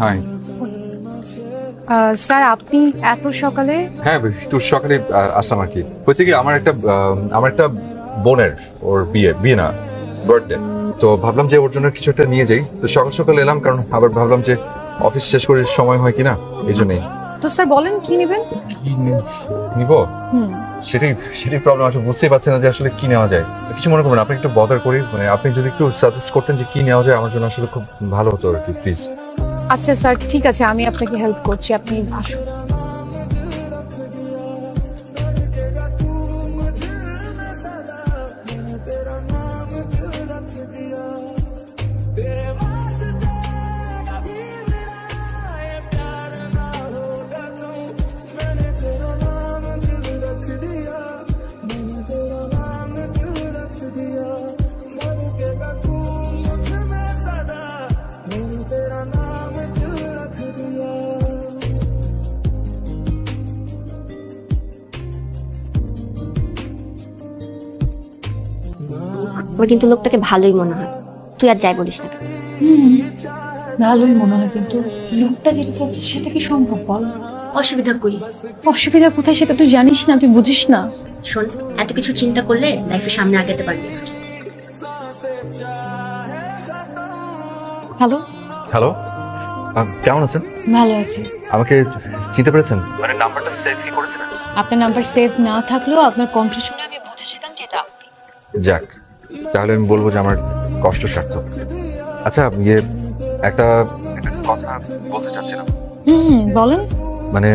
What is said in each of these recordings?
High. Sir আপনি এত সকালে? হ্যাঁ একটু সকালে আসলাম আর কি। হচ্ছে কি আমার একটা বোনের ওর বিয়ে না বার্থডে, তো ভাবলাম যে ওর জন্য কিছু একটা নিয়ে যাই। তো সকাল সকাল এলাম, কারণ আবার ভাবলাম যে অফিস শেষ করে সময় হয় কিনা, এই জন্যই। তো স্যার বলেন কি নেবেন? নিব সেটাই সেটাই প্রবলেম আছে, বুঝতেই পারছি না যে আসলে কি নেওয়া যায়। কিছু মনে করবেন, আপনি একটু বদার করি, মানে আপনি যদি একটু সাজেস্ট করতেন যে কি নেওয়া যায় আমার জন্য আসলে খুব ভালো হতো আর কি, প্লিজ। আচ্ছা স্যার ঠিক আছে, আমি আপনাকে হেল্প করছি, আপনি আসুন। আমার কিন্তু লোকটাকে ভালোই মনে হয়, তুই আর যাই বলিস না। ভালোই মনে হয়, কিন্তু লোকটা যেটা চাচ্ছে সেটা কি সম্ভব বল? অসুবিধা কই? অসুবিধা কোথায় সেটা তুই জানিস না, তুই বুঝিস না। শোন, এত কিছু চিন্তা করলে লাইফের সামনে আগাতে পারবি না। হ্যালো। হ্যালো, কেমন আছেন? ভালো আছি। আমাকে চিনতে পেরেছেন? মানে নাম্বারটা সেভ কি করেছেন? আপনার নাম্বার সেভ না থাকলেও আপনার কণ্ঠ শুনে আমি বুঝেছিলাম যে এটা আপনি। যাক, তাহলে আমি বলবো যে আমার কষ্ট সার্থক। আচ্ছা একটা কথা বলতে চাচ্ছিলাম। বলেন। মানে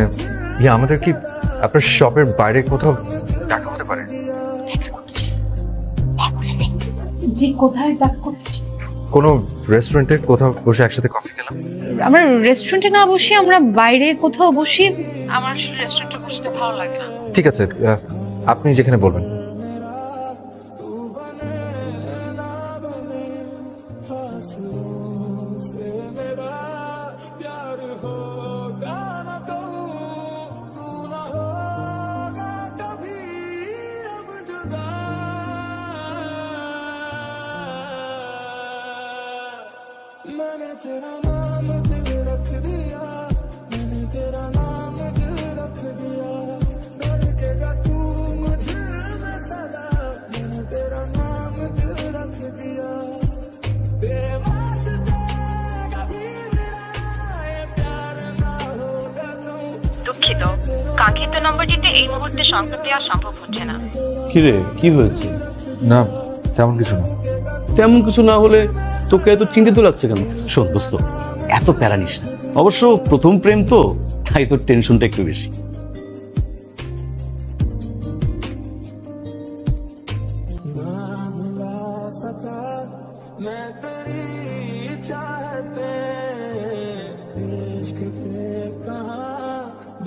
আমাদের কি আপনার শপের বাইরে কোথাও দেখা হতে পারে? জি, কোথায় দেখা করছি? কোনো রেস্টুরেন্টে কোথাও বসে একসাথে কফি খেলাম। আমরা রেস্টুরেন্টে না বসি, আমরা বাইরে কোথাও বসি। আমার আসলে রেস্টুরেন্টে বসতে ভালো লাগে না। ঠিক আছে, আপনি যেখানে বলবেন। मैंने तेरा नाम दिल रख दिया, मैंने तेरा नाम दिल रख दिया, धड़केगा तू मुझे में सदा, मैंने तेरा नाम दिल रख दिया, तेरे वास्ते कभी मेरा ये प्यार ना होगा तुम। দুঃখিত, কাঙ্ক্ষিত নম্বরটিতে এই মুহূর্তে সংযোগ দেওয়া সম্ভব হচ্ছে না। কিরে, কি হয়েছে? না তেমন কিছু না। তেমন কিছু না হলে তোকে এত চিন্তিত লাগছে কেন? শোন দোস্ত, এত প্যারা নিস না। অবশ্য প্রথম প্রেম তো, তাই তোর টেনশনটা একটু বেশি।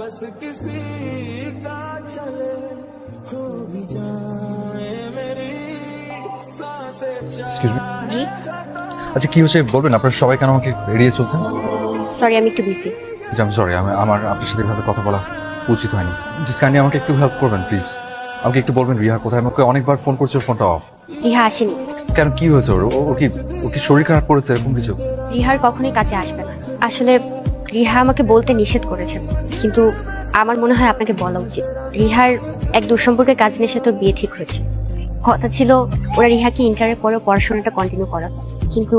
बस किसी का चले हो भी जाए मेरी सांसें। Excuse me. জি আচ্ছা কি হচ্ছে বলবেন? আপনারা সবাই কেন আমাকে এড়িয়ে চলছেন? সরি, আমি একটু বিজি। আই সরি, আমার আপনার সাথে এভাবে কথা বলা উচিত হয়নি। জাস্ট কাইন্ডলি আমাকে একটু হেল্প করবেন প্লিজ। আমাকে একটু বলবেন রিহা কোথায়? আমাকে অনেকবার ফোন করছে, ফোনটা অফ। রিহা আসেনি। কেন, কি হয়েছে? ওর কি শরীর খারাপ করেছে এরকম কিছু? রিহার কখনোই কাছে আসবে না। আসলে রিহা আমাকে বলতে নিষেধ করেছে, কিন্তু আমার মনে হয় আপনাকে বলা উচিত। রিহার এক দুঃসম্পর্কের কাজিনের সাথে ওর বিয়ে ঠিক হয়েছে। কথা ছিল ওরা রিহাকে ইন্টারের পরেও পড়াশোনাটা কন্টিনিউ করা, কিন্তু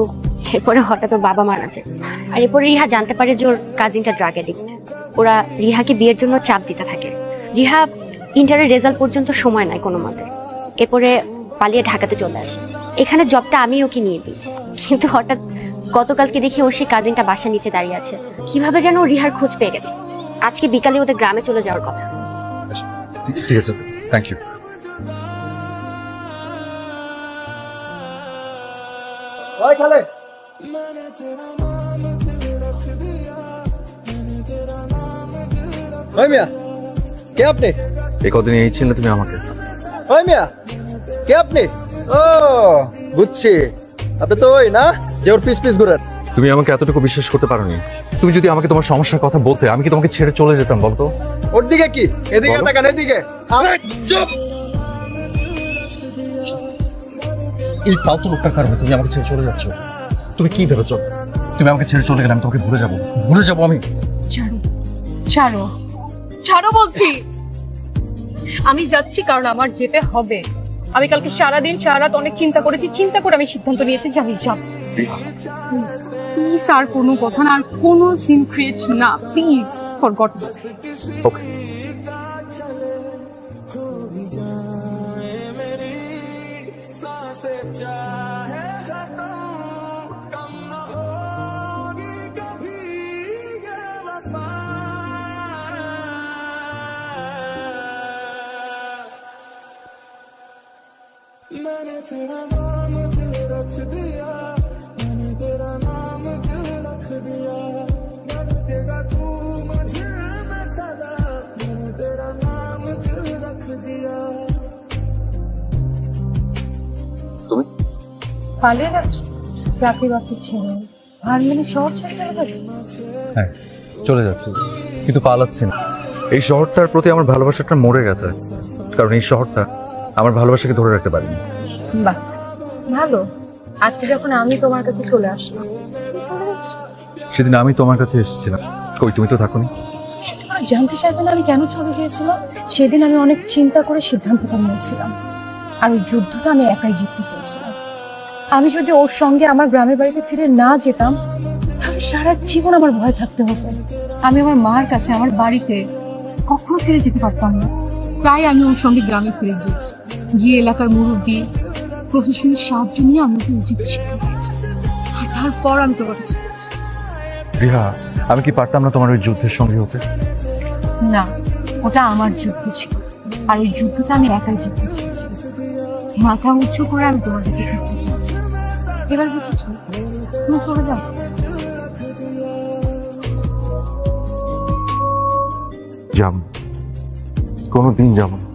এরপরে হঠাৎ ওর বাবা মারা যায়। আর এরপরে রিহা জানতে পারে যে ওর কাজিনটা ড্রাগ অ্যাডিক্ট। ওরা রিহাকে বিয়ের জন্য চাপ দিতে থাকে। রিহা ইন্টারের রেজাল্ট পর্যন্ত সময় নেয় কোনো মতে। এরপরে পালিয়ে ঢাকাতে চলে আসে। এখানে জবটা আমি ওকে নিয়ে দিই, কিন্তু হঠাৎ গতকালকে দেখি ওর সেই কাজিনটা বাসার নিচে দাঁড়িয়ে আছে। কিভাবে যেন রিহার খোঁজ পেয়ে গেছে। আজকে বিকালে ওদের গ্রামে চলে যাওয়ার কথা। ঠিক আছে, থ্যাংক ইউ। ওই মিয়া, কে আপনি? এই কদিন এই ছিল তুমি আমাকে। ওই মিয়া, কে আপনি? ও বুঝছি, আপনি তো ওই না যে ওর পিস পিস ঘুরেন। তুমি আমাকে এতটুকু বিশ্বাস করতে পারোনি। তুমি যদি আমাকে তোমার সমস্যার কথা বলতে, আমি কি তোমাকে ছেড়ে চলে যেতাম বলতো? ওর দিকে কি, এদিকে তাকান, এদিকে। চুপ। এই ফালতু লোকটার কারণে তুমি আমাকে ছেড়ে চলে যাচ্ছ। তুমি কি ভেবেছো তুমি আমাকে ছেড়ে চলে গেলে আমি তোমাকে ভুলে যাবো আমি। ছাড়ো ছাড়ো ছাড়ো বলছি। আমি যাচ্ছি কারণ আমার যেতে হবে। আমি কালকে সারাদিন সারা রাত অনেক চিন্তা করেছি, চিন্তা করে আমি সিদ্ধান্ত নিয়েছি যে আমি যাব। প্লিজ আর কোনো কথা না, আর কোনো সিন ক্রিয়েট না, প্লিজ, ফর গডস সেক। ওকে मैंने तेरा नाम दिल रख दिया, मैंने तेरा नाम दिल रख दिया, रखेगा तू मुझे में सदा, मैंने तेरा नाम दिल रख दिया। পালিয়ে যাচ্ছ চাকরি বাকরি ছেড়ে, আর মানে শহর ছেড়ে যাচ্ছ? হ্যাঁ চলে যাচ্ছি, কিন্তু পালাচ্ছি না। এই শহরটার প্রতি আমার ভালোবাসাটা মরে গেছে, কারণ এই শহরটা আমার ভালোবাসাকে ধরে রাখতে পারিনি। বাহ ভালো, আজকে যখন আমি তোমার কাছে চলে আসলাম, চলে যাচ্ছ। সেদিন আমি তোমার কাছে এসেছিলাম, কই তুমি তো থাকোনি। তোমরা জানতে চাইবে না আমি কেন চলে গিয়েছিলাম? সেদিন আমি অনেক চিন্তা করে সিদ্ধান্তটা নিয়েছিলাম, আর ওই যুদ্ধটা আমি একাই জিততে চেয়েছিলাম। আমি যদি ওর সঙ্গে আমার গ্রামের বাড়িতে ফিরে না যেতাম, তাহলে সারা জীবন আমার ভয় থাকতে হতো। আমি আমার মার কাছে, আমার বাড়িতে কখনো ফিরে যেতে পারতাম না। তাই আমি ওর সঙ্গে গ্রামে ফিরে গিয়েছি, গিয়ে এলাকার মুরব্বী প্রশাসনের সাহায্য নিয়ে আমি ওকে উচিত শিক্ষা দিয়েছি, আর তারপর আমি তোমার কাছে ফিরে এসেছি। রিহা, আমি কি পারতাম না তোমার ওই যুদ্ধের সঙ্গে হতে? না, ওটা আমার যুদ্ধ ছিল, আর ওই যুদ্ধটা আমি একাই জিততে চেয়েছি। মাথা উঁচু করে আমি তোমার কাছে ফিরতে চেয়েছি। এবার বুঝেছো? তুমি চলে যাও। যাব, কোনোদিন যাব না।